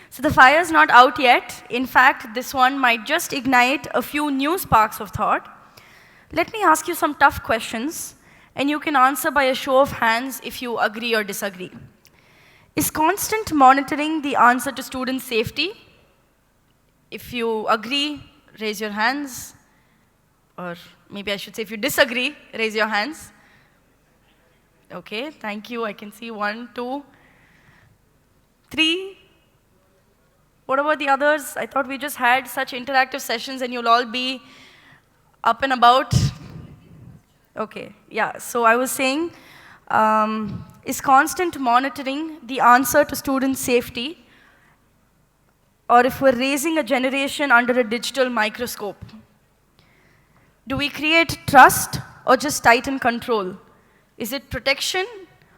So the fire's not out yet. In fact, this one might just ignite a few new sparks of thought. Let me ask you some tough questions, and you can answer by a show of hands if you agree or disagree. Is constant monitoring the answer to student safety? If you agree, raise your hands. Or maybe I should say if you disagree, raise your hands. Okay, thank you. I can see 1, 2, 3. What about the others? I thought we just had such interactive sessions and you'll all be up and about. Okay, yeah, so I was saying, is constant monitoring the answer to student safety? Or if we're raising a generation under a digital microscope? Do we create trust or just tighten control? Is it protection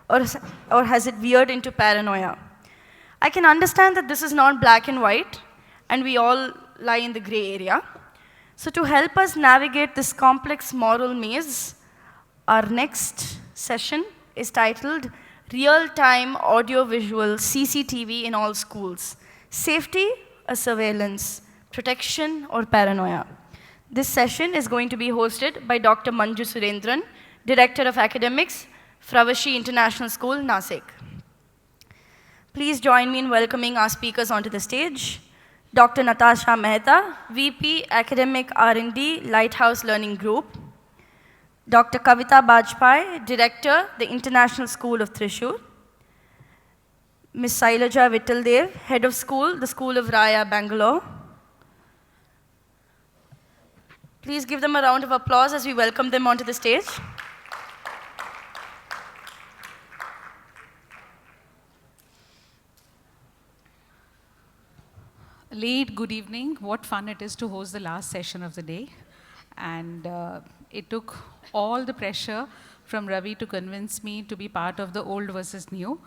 or has it veered into paranoia? I can understand that this is not black and white, and we all lie in the gray area. So to help us navigate this complex moral maze, our next session is titled Real-Time Audio-Visual CCTV in All Schools. Safety or surveillance, protection or paranoia. This session is going to be hosted by Dr. Manju Surendran, Director of Academics, Fravashi International School, Nashik. Please join me in welcoming our speakers onto the stage. Dr. Natash Mehta, VP, Academic R&D, Lighthouse Learning Group. Dr. Kavita Bajpai, Director, the International School of Thrissur. Ms. Sailaja Vittaldev, Head of School, the School of Raya, Bengaluru. Please give them a round of applause as we welcome them onto the stage. Late good evening. What fun it is to host the last session of the day. And it took all the pressure from Ravi to convince me to be part of the old versus new.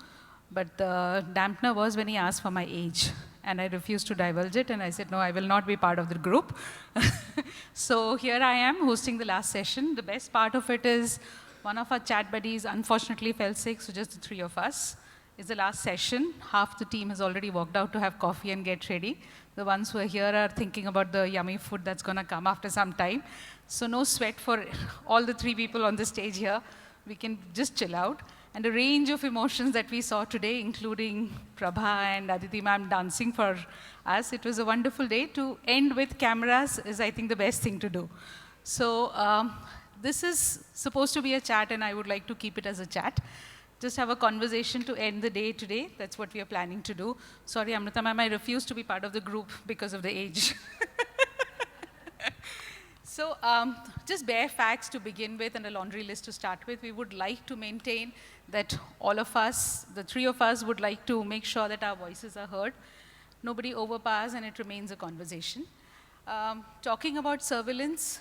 But the dampener was when he asked for my age. And I refused to divulge it. And I said, no, I will not be part of the group. So here I am hosting the last session. The best part of it is one of our chat buddies unfortunately fell sick, so just the 3 of us. It's the last session. Half the team has already walked out to have coffee and get ready. The ones who are here are thinking about the yummy food that's going to come after some time. So no sweat for all the 3 people on the stage here. We can just chill out. And a range of emotions that we saw today, including Prabha and Aditi ma'am dancing for us. It was a wonderful day. To end with cameras is, I think, the best thing to do. So this is supposed to be a chat, and I would like to keep it as a chat. Just have a conversation to end the day today. That's what we are planning to do. Sorry, Amrita ma'am, I refuse to be part of the group because of the age. So just bare facts to begin with and a laundry list to start with. We would like to maintain that all of us, the 3 of us, would like to make sure that our voices are heard. Nobody overpowers and it remains a conversation. Talking about surveillance,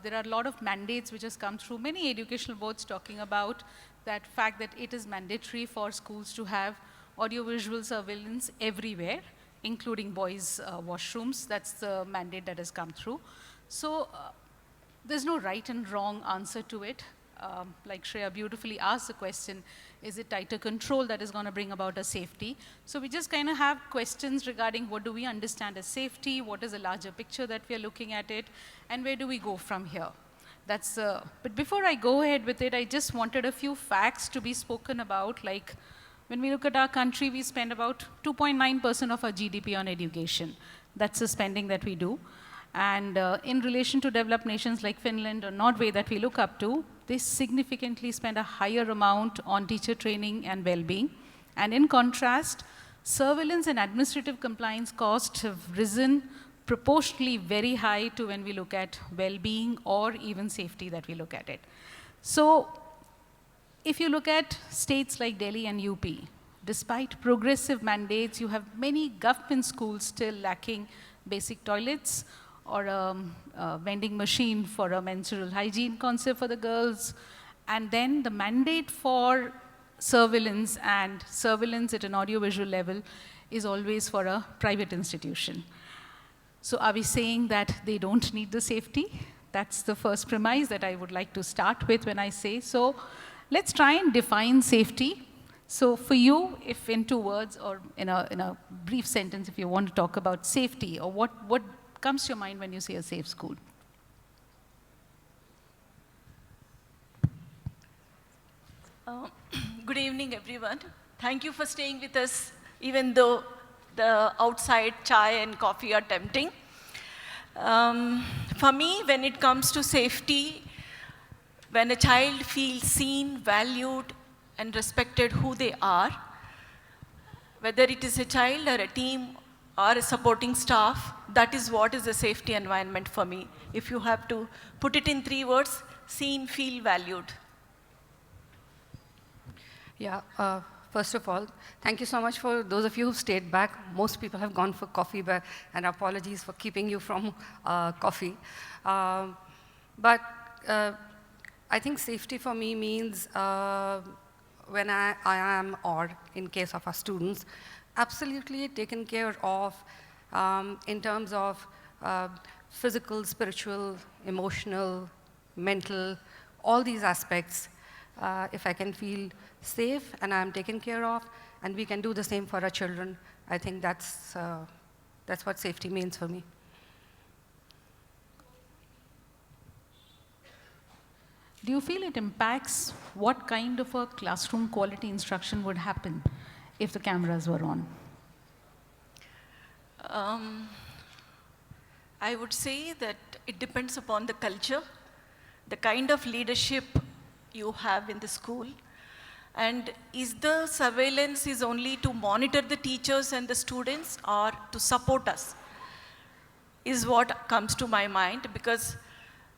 there are a lot of mandates which has come through. Many educational boards talking about that fact that it is mandatory for schools to have audiovisual surveillance everywhere, including boys' washrooms. That's the mandate that has come through. So there's no right and wrong answer to it. Like Shreya beautifully asked the question, is it tighter control that is going to bring about a safety? So we just kind of have questions regarding what do we understand as safety, what is the larger picture that we are looking at it, and where do we go from here? That's, but before I go ahead with it, I just wanted a few facts to be spoken about. Like when we look at our country, we spend about 2.9% of our GDP on education. That's the spending that we do. And in relation to developed nations like Finland or Norway that we look up to, they significantly spend a higher amount on teacher training and well-being. And in contrast, surveillance and administrative compliance costs have risen proportionally very high to when we look at well-being or even safety that we look at it. So if you look at states like Delhi and UP, despite progressive mandates, you have many government schools still lacking basic toilets or a vending machine for a menstrual hygiene concept for the girls. And then the mandate for surveillance and surveillance at an audiovisual level is always for a private institution. So are we saying that they don't need the safety? That's the first premise that I would like to start with when I say so. Let's try and define safety. So for you, if in 2 words or in a brief sentence, if you want to talk about safety, or what comes to your mind when you say a safe school? Good evening, everyone. Thank you for staying with us, even though the outside chai and coffee are tempting. For me, when it comes to safety, when a child feels seen, valued, and respected who they are, whether it is a child or a team or a supporting staff, that is what is a safety environment for me. If you have to put it in 3 words, seen, feel, valued. Yeah, first of all, thank you so much for those of you who stayed back. Most people have gone for coffee, and apologies for keeping you from coffee. But I think safety for me means when I am, or in case of our students, absolutely taken care of in terms of physical, spiritual, emotional, mental, all these aspects. If I can feel safe and I'm taken care of, and we can do the same for our children, I think that's what safety means for me. Do you feel it impacts what kind of a classroom quality instruction would happen if the cameras were on? I would say that it depends upon the culture, the kind of leadership you have in the school, and is the surveillance is only to monitor the teachers and the students or to support us, is what comes to my mind, because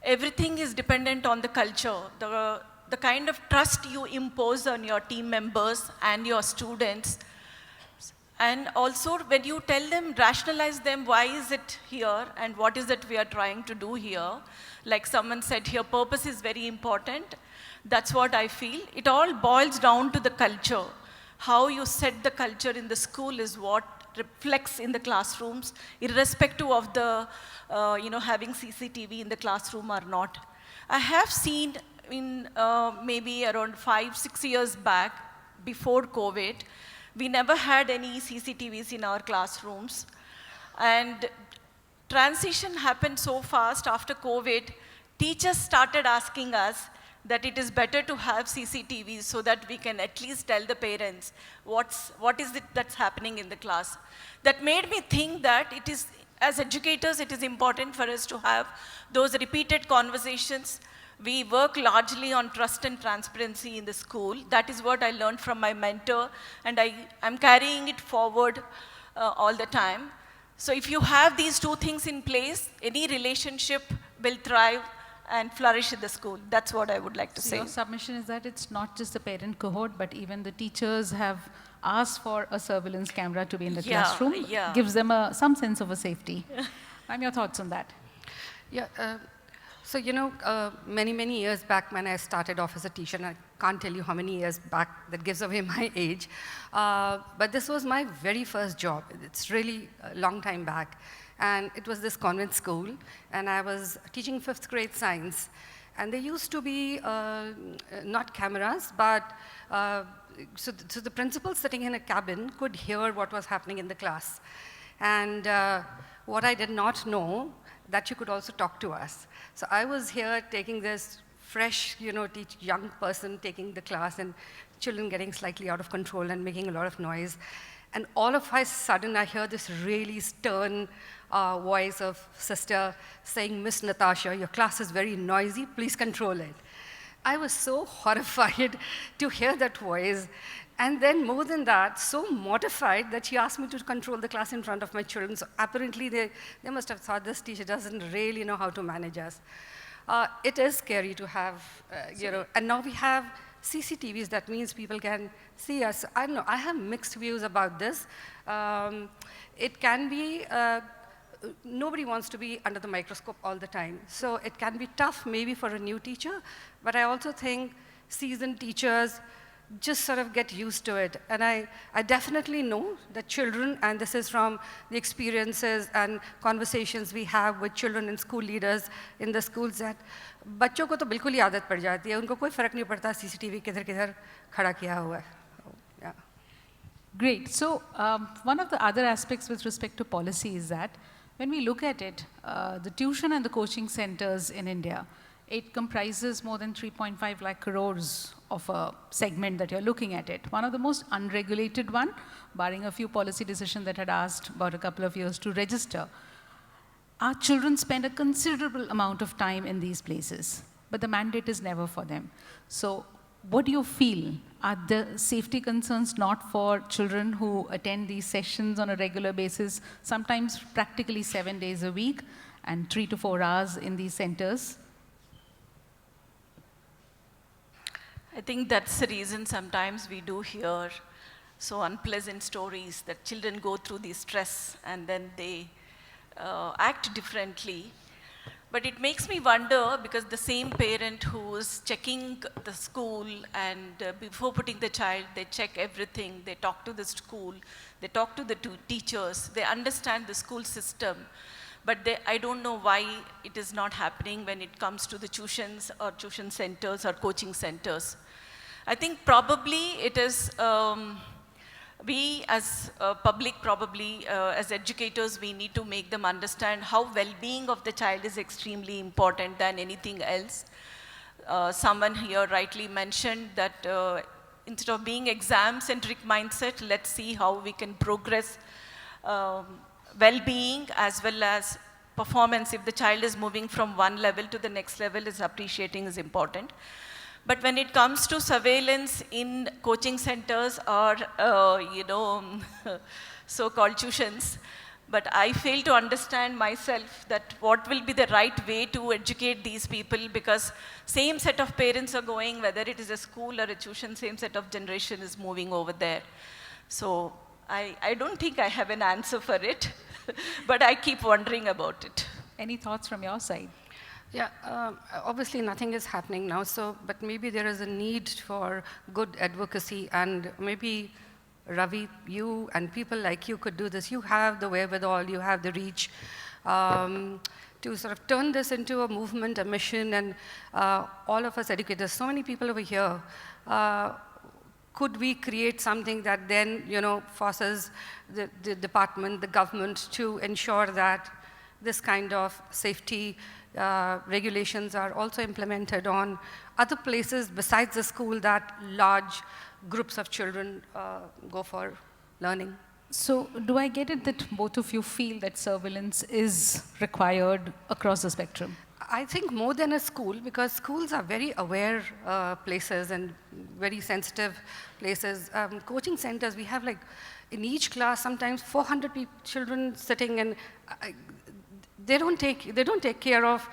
everything is dependent on the culture, the kind of trust you impose on your team members and your students. And also when you tell them, rationalize them, why is it here and what is it we are trying to do here. Like someone said here, purpose is very important. That's what I feel. It all boils down to the culture. How you set the culture in the school is what reflects in the classrooms, irrespective of the, having CCTV in the classroom or not. I have seen in maybe around 5-6 years back, before COVID, we never had any CCTVs in our classrooms. And transition happened so fast after COVID, teachers started asking us that it is better to have CCTVs so that we can at least tell the parents what is it that's happening in the class. That made me think that it is, as educators, it is important for us to have those repeated conversations. We work largely on trust and transparency in the school. That is what I learned from my mentor, and I'm carrying it forward all the time. So if you have these 2 things in place, any relationship will thrive and flourish in the school. That's what I would like to say. Your submission is that it's not just the parent cohort, but even the teachers have asked for a surveillance camera to be in the classroom. Yeah. Gives them some sense of a safety. Your thoughts on that? Yeah. So, many, many years back when I started off as a teacher, and I can't tell you how many years back, that gives away my age, but this was my very first job. It's really a long time back. And it was this convent school, and I was teaching 5th grade science. And there used to be not cameras, but so the principal sitting in a cabin could hear what was happening in the class. And what I did not know, that you could also talk to us. So I was here taking this fresh, young person taking the class, and children getting slightly out of control and making a lot of noise. And all of a sudden, I hear this really stern voice of sister saying, "Miss Natasha, your class is very noisy, please control it." I was so horrified to hear that voice. And then more than that, so mortified that she asked me to control the class in front of my children. So apparently, they must have thought this teacher doesn't really know how to manage us. It is scary to have, and now we have CCTVs. That means people can see us. I don't know, I have mixed views about this. It can be, nobody wants to be under the microscope all the time. So it can be tough maybe for a new teacher, but I also think seasoned teachers just sort of get used to it. And I definitely know that children, and this is from the experiences and conversations we have with children and school leaders in the schools, that बच्चों को तो बिल्कुल ही आदत पड़ जाती है, उनको कोई फर्क नहीं पड़ता CCTV किधर किधर खड़ा किया हुआ है. Yeah. Great. So one of the other aspects with respect to policy is that when we look at it, the tuition and the coaching centers in India, it comprises more than 3.5 lakh crores of a segment that you're looking at it. One of the most unregulated one, barring a few policy decisions that had asked about a couple of years to register. Our children spend a considerable amount of time in these places, but the mandate is never for them. So what do you feel? Are the safety concerns not for children who attend these sessions on a regular basis, sometimes practically 7 days a week and 3 to 4 hours in these centers? I think that's the reason sometimes we do hear so unpleasant stories that children go through the stress and then they act differently. But it makes me wonder, because the same parent who is checking the school and before putting the child, they check everything, they talk to the school, they talk to the teachers, they understand the school system. But I don't know why it is not happening when it comes to the tuitions or tuition centers or coaching centers. I think probably it is, we as public, probably as educators, we need to make them understand how well-being of the child is extremely important than anything else. Someone here rightly mentioned that instead of being exam-centric mindset, let's see how we can progress well-being as well as performance. If the child is moving from one level to the next level, is appreciating is important. But when it comes to surveillance in coaching centers or, so-called tuitions, but I fail to understand myself that what will be the right way to educate these people, because same set of parents are going, whether it is a school or a tuition, same set of generation is moving over there. So I don't think I have an answer for it, but I keep wondering about it. Any thoughts from your side? Yeah, obviously nothing is happening now, but maybe there is a need for good advocacy, and maybe Ravi, you and people like you could do this. You have the wherewithal, you have the reach to sort of turn this into a movement, a mission, and all of us educators, so many people over here, could we create something that then, forces the department, the government to ensure that this kind of safety regulations are also implemented on other places besides the school that large groups of children go for learning? So do I get it that both of you feel that surveillance is required across the spectrum? I think more than a school, because schools are very aware places and very sensitive places. Coaching centers, we have in each class sometimes 400 children sitting, and they don't take care of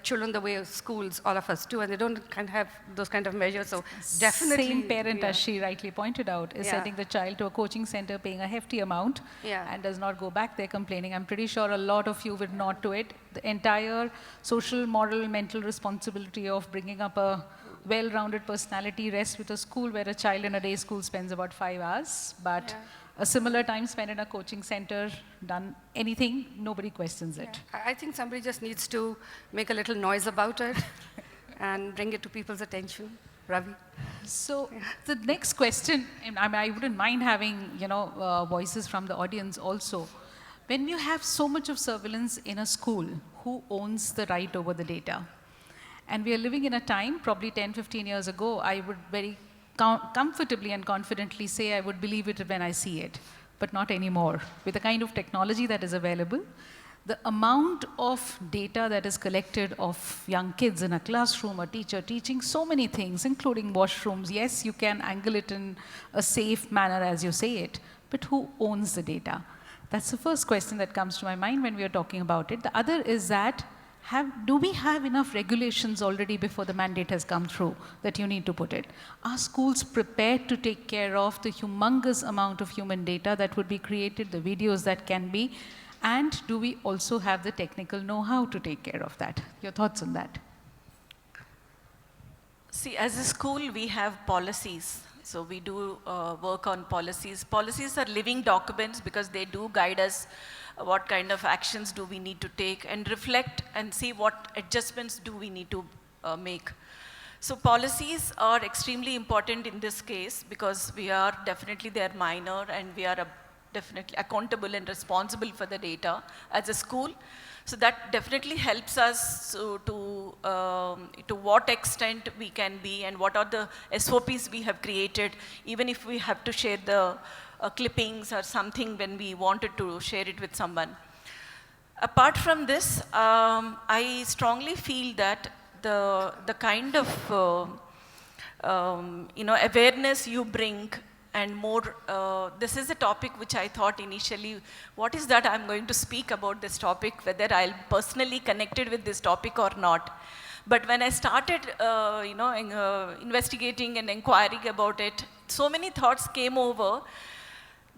children the way schools, all of us do, and they don't have those kind of measures. So definitely, same parent, as she rightly pointed out, is sending the child to a coaching center, paying a hefty amount, and does not go back there complaining. I'm pretty sure a lot of you would nod to it. The entire social, moral, mental responsibility of bringing up a well-rounded personality rests with a school where a child in a day school spends about 5 hours, but a similar time spent in a coaching center, done anything, nobody questions it. I think somebody just needs to make a little noise about it and bring it to people's attention. Ravi? So the next question, I wouldn't mind having voices from the audience also. When you have so much of surveillance in a school, who owns the right over the data? And we are living in a time, probably 10, 15 years ago, I would very comfortably and confidently say I would believe it when I see it, but not anymore. With the kind of technology that is available, the amount of data that is collected of young kids in a classroom, a teacher teaching so many things, including washrooms. Yes, you can angle it in a safe manner as you say it, but who owns the data? That's the first question that comes to my mind when we are talking about it. The other is that do we have enough regulations already before the mandate has come through that you need to put it? Are schools prepared to take care of the humongous amount of human data that would be created, the videos that can be, and do we also have the technical know-how to take care of that? Your thoughts on that? See, as a school, we have policies. So we do work on policies. Policies are living documents because they do guide us what kind of actions do we need to take and reflect and see what adjustments do we need to make. So policies are extremely important in this case because we are definitely their minor and we are definitely accountable and responsible for the data as a school. So that definitely helps us to what extent we can be and what are the SOPs we have created, even if we have to share the clippings or something when we wanted to share it with someone. Apart from this, I strongly feel that the kind of awareness you bring and more, this is a topic which I thought initially, what is that I'm going to speak about this topic, whether I'll personally connected with this topic or not. But when I started, investigating and inquiring about it, so many thoughts came over.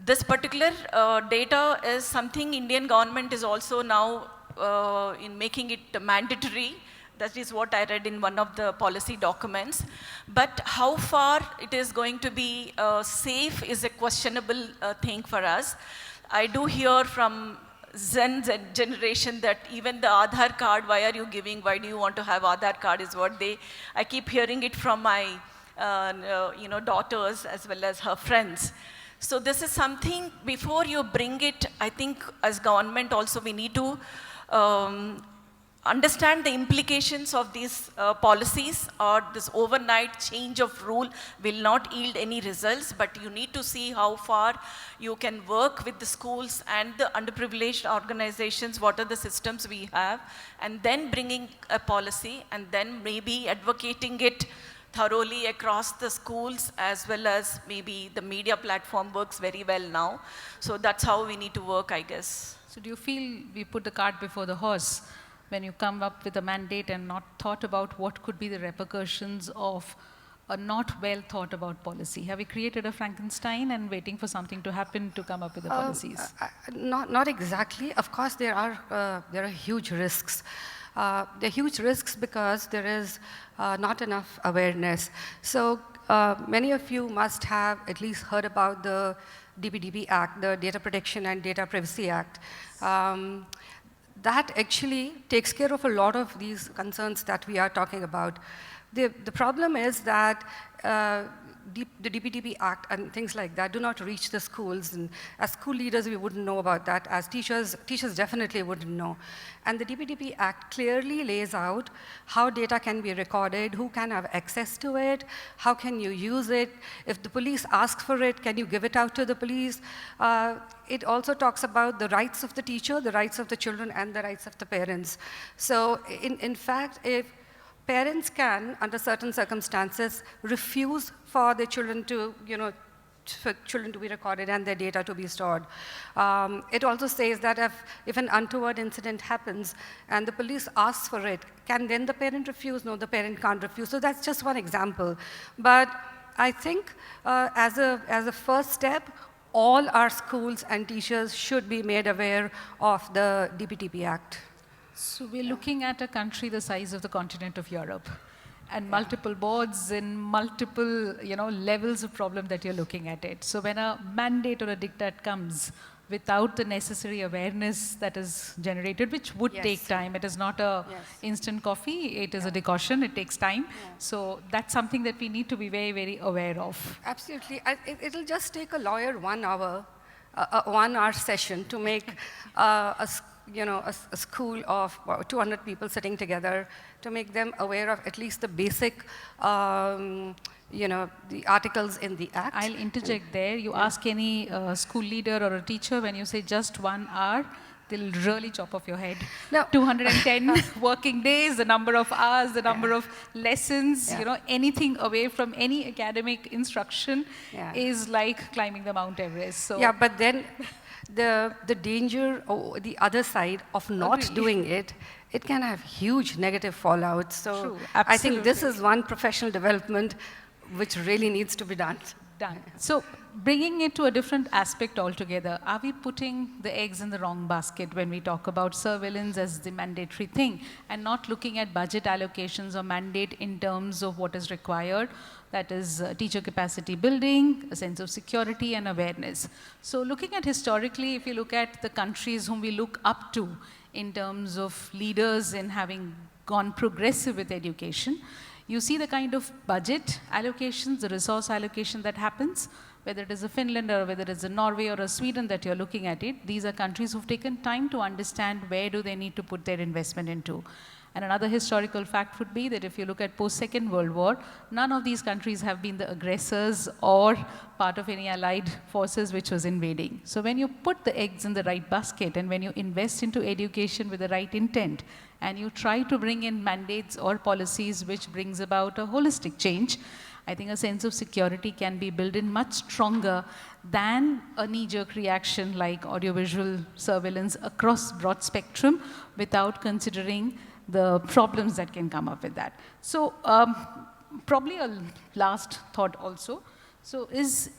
This particular data is something Indian government is also now in making it mandatory. That is what I read in one of the policy documents. But how far it is going to be safe is a questionable thing for us. I do hear from Zen generation that even the Aadhaar card, why are you giving, why do you want to have Aadhaar card is what I keep hearing it from my daughters as well as her friends. So this is something, before you bring it, I think as government also we need to understand the implications of these policies, or this overnight change of rule will not yield any results, but you need to see how far you can work with the schools and the underprivileged organizations, what are the systems we have, and then bringing a policy, and then maybe advocating it thoroughly across the schools, as well as maybe the media platform works very well now. So that's how we need to work, I guess. So do you feel we put the cart before the horse when you come up with a mandate and not thought about what could be the repercussions of a not well thought about policy? Have we created a Frankenstein and waiting for something to happen to come up with the policies? Not exactly. Of course, there are huge risks. There are huge risks because there is not enough awareness. So many of you must have at least heard about the DPDP Act, the Data Protection and Data Privacy Act. That actually takes care of a lot of these concerns that we are talking about. The problem is that the DPDP Act and things like that do not reach the schools. And as school leaders, we wouldn't know about that. As teachers definitely wouldn't know. And the DPDP Act clearly lays out how data can be recorded, who can have access to it, how can you use it. If the police ask for it, can you give it out to the police? It also talks about the rights of the teacher, the rights of the children, and the rights of the parents. So in fact, if parents can, under certain circumstances, refuse for their children to, for children to be recorded and their data to be stored. It also says that if an untoward incident happens and the police asks for it, can then the parent refuse? No, the parent can't refuse. So that's just one example. But I think as a first step, all our schools and teachers should be made aware of the DPDP Act. So we're looking at a country the size of the continent of Europe, and multiple boards and multiple levels of problem that you're looking at it. So when a mandate or a diktat comes without the necessary awareness that is generated, which would take time, it is not a instant coffee, it is a decoction, it takes time. So that's something that we need to be very, very aware of. Absolutely. It'll just take a lawyer 1 hour, a 1 hour session to make a school of 200 people sitting together, to make them aware of at least the basic, the articles in the Act. I'll interject there. You ask any school leader or a teacher, when you say just 1 hour, they'll really chop off your head. No. 210 working days, the number of hours, the number of lessons, anything away from any academic instruction is like climbing the Mount Everest. So yeah, but then the danger, or the other side of not doing it, it can have huge negative fallout. So true, I think this is one professional development which really needs to be done. So bringing it to a different aspect altogether, are we putting the eggs in the wrong basket when we talk about surveillance as the mandatory thing and not looking at budget allocations or mandate in terms of what is required? That is teacher capacity building, a sense of security and awareness. So looking at historically, if you look at the countries whom we look up to in terms of leaders in having gone progressive with education, You see the kind of budget allocations, the resource allocation that happens, whether it is a Finland or whether it is a Norway or a Sweden that you're looking at it. These are countries who've taken time to understand where do they need to put their investment into. And another historical fact would be that if you look at post-Second World War, none of these countries have been the aggressors or part of any allied forces which was invading. So when you put the eggs in the right basket and when you invest into education with the right intent, and you try to bring in mandates or policies which brings about a holistic change, I think a sense of security can be built in much stronger than a knee-jerk reaction like audiovisual surveillance across broad spectrum without considering the problems that can come up with that. So probably a last thought also. So is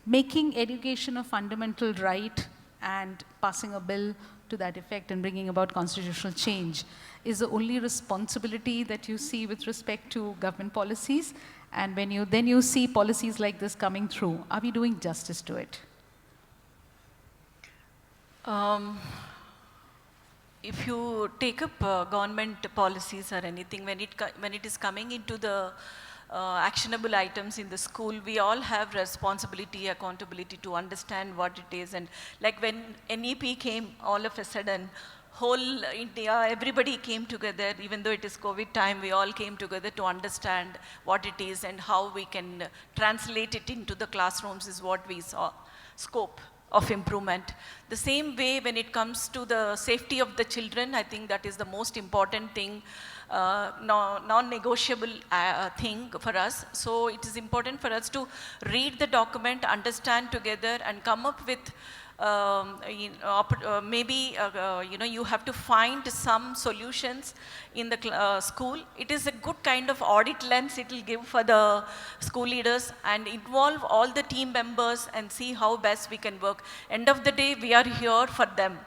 making education a fundamental right and passing a bill to that effect and bringing about constitutional change is the only responsibility that you see with respect to government policies? And when you see policies like this coming through, are we doing justice to it? If you take up government policies or anything, when it is coming into the actionable items in the school, we all have responsibility, accountability to understand what it is. And like when NEP came, all of a sudden, whole India, everybody came together, even though it is COVID time, we all came together to understand what it is and how we can translate it into the classrooms is what we saw, scope of improvement. The same way when it comes to the safety of the children, I think that is the most important thing, non-negotiable thing for us. So it is important for us to read the document, understand together and come up with maybe you have to find some solutions in the school. It is a good kind of audit lens it will give for the school leaders and involve all the team members and see how best we can work. End of the day, we are here for them.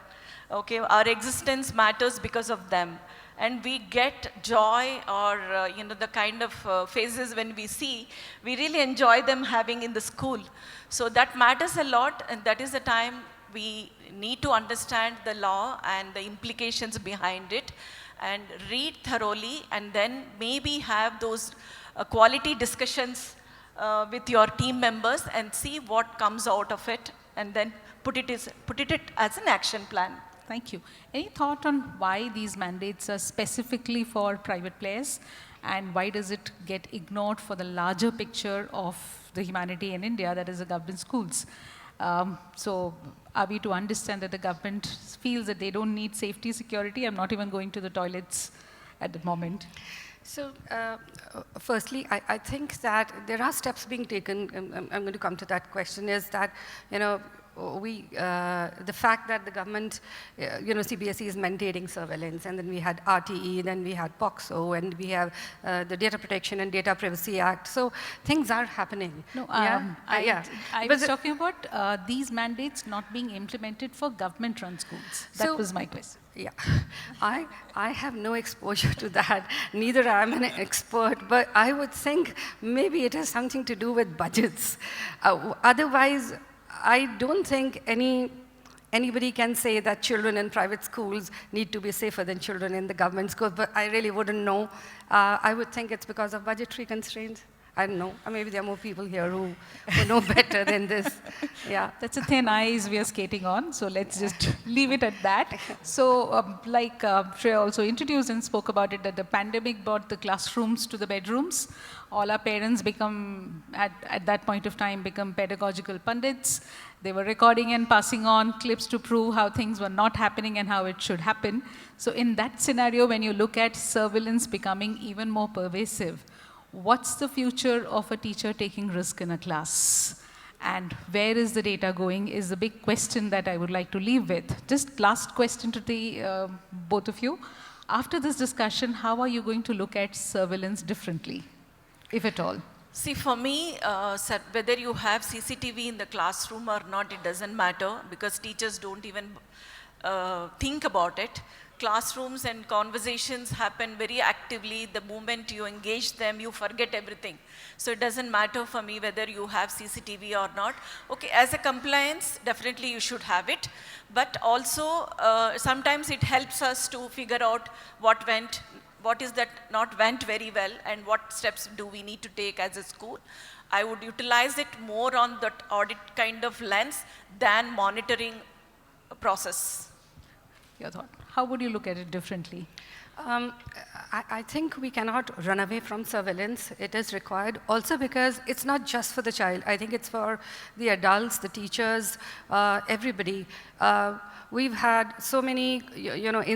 Okay, our existence matters because of them. And we get joy or the kind of phases when we see, we really enjoy them having in the school. So that matters a lot, and that is the time we need to understand the law and the implications behind it and read thoroughly and then maybe have those quality discussions with your team members and see what comes out of it and then put it as an action plan. Thank you. Any thought on why these mandates are specifically for private players and why does it get ignored for the larger picture of the humanity in India, that is the government schools? So are we to understand that the government feels that they don't need safety, security? I'm not even going to the toilets at the moment. So, firstly, I think that there are steps being taken. I'm going to come to that question. Is that the fact that the government, CBSE is mandating surveillance, and then we had RTE, then we had POCSO, and we have the Data Protection and Data Privacy Act. So things are happening. No, I was talking about these mandates not being implemented for government-run schools. That was my question. Yeah, I have no exposure to that. Neither am an expert, but I would think maybe it has something to do with budgets. Otherwise, I don't think anybody can say that children in private schools need to be safer than children in the government schools, but I really wouldn't know. I would think it's because of budgetary constraints. I don't know. Maybe there are more people here who know better than this. Yeah. That's a thin ice we are skating on, so let's just leave it at that. So like Shreya also introduced and spoke about it, that the pandemic brought the classrooms to the bedrooms. All our parents become, at that point of time, become pedagogical pundits. They were recording and passing on clips to prove how things were not happening and how it should happen. So in that scenario, when you look at surveillance becoming even more pervasive, what's the future of a teacher taking risk in a class? And where is the data going is the big question that I would like to leave with. Just last question to the both of you. After this discussion, how are you going to look at surveillance differently, if at all? See, for me, whether you have CCTV in the classroom or not, it doesn't matter because teachers don't even think about it. Classrooms and conversations happen very actively. The moment you engage them, you forget everything. So it doesn't matter for me whether you have CCTV or not. Okay, as a compliance, definitely you should have it. But also, sometimes it helps us to figure out what went, what is that not went very well and what steps do we need to take as a school. I would utilize it more on that audit kind of lens than monitoring process. Your thought. How would you look at it differently? Um, I think we cannot run away from surveillance. It is required also because it's not just for the child. I think it's for the adults, the teachers, everybody. We've had so many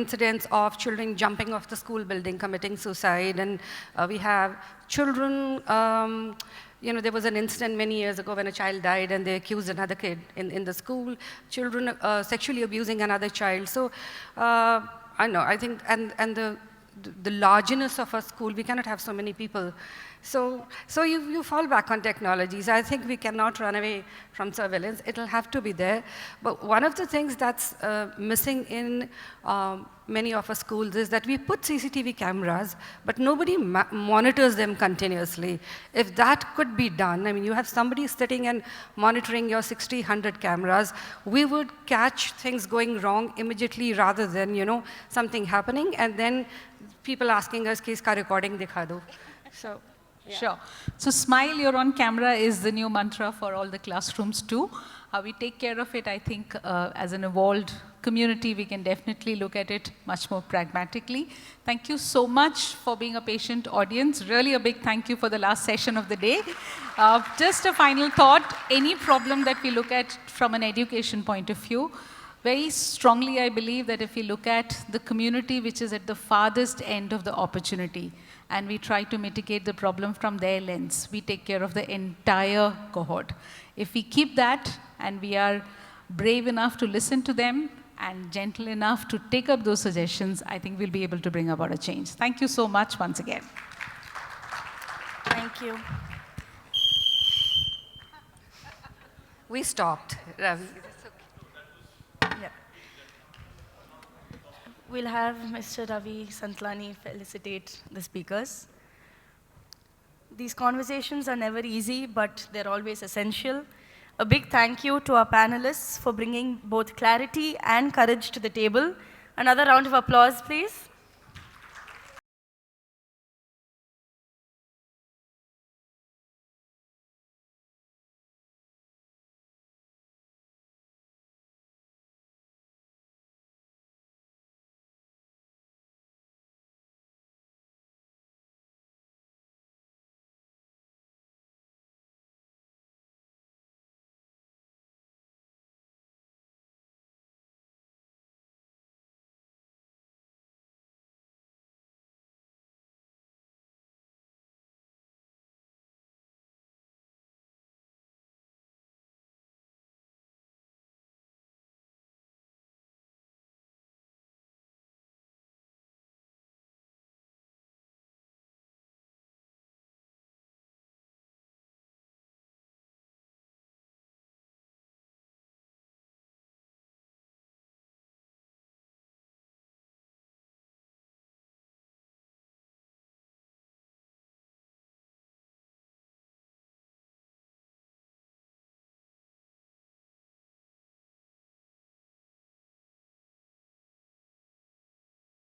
incidents of children jumping off the school building, committing suicide, and we have children. There was an incident many years ago when a child died and they accused another kid in the school, children sexually abusing another child. So I think, and the largeness of a school, we cannot have so many people. So you fall back on technologies. I think we cannot run away from surveillance. It'll have to be there. But one of the things that's missing in many of our schools is that we put CCTV cameras, but nobody monitors them continuously. If that could be done, I mean, you have somebody sitting and monitoring your 60, 100 cameras, we would catch things going wrong immediately rather than, something happening, and then people asking us, "Kiska recording dikha do." So. Yeah. Sure. So smile, you're on camera is the new mantra for all the classrooms too. How we take care of it, I think, as an evolved community, we can definitely look at it much more pragmatically. Thank you so much for being a patient audience. Really a big thank you for the last session of the day. Just a final thought, any problem that we look at from an education point of view, very strongly I believe that if we look at the community which is at the farthest end of the opportunity, and we try to mitigate the problem from their lens, we take care of the entire cohort. If we keep that and we are brave enough to listen to them and gentle enough to take up those suggestions, I think we'll be able to bring about a change. Thank you so much once again. Thank you. We stopped. Yeah. We'll have Mr. Ravi Santlani felicitate the speakers. These conversations are never easy, but they're always essential. A big thank you to our panelists for bringing both clarity and courage to the table. Another round of applause, please.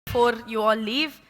Before you all leave,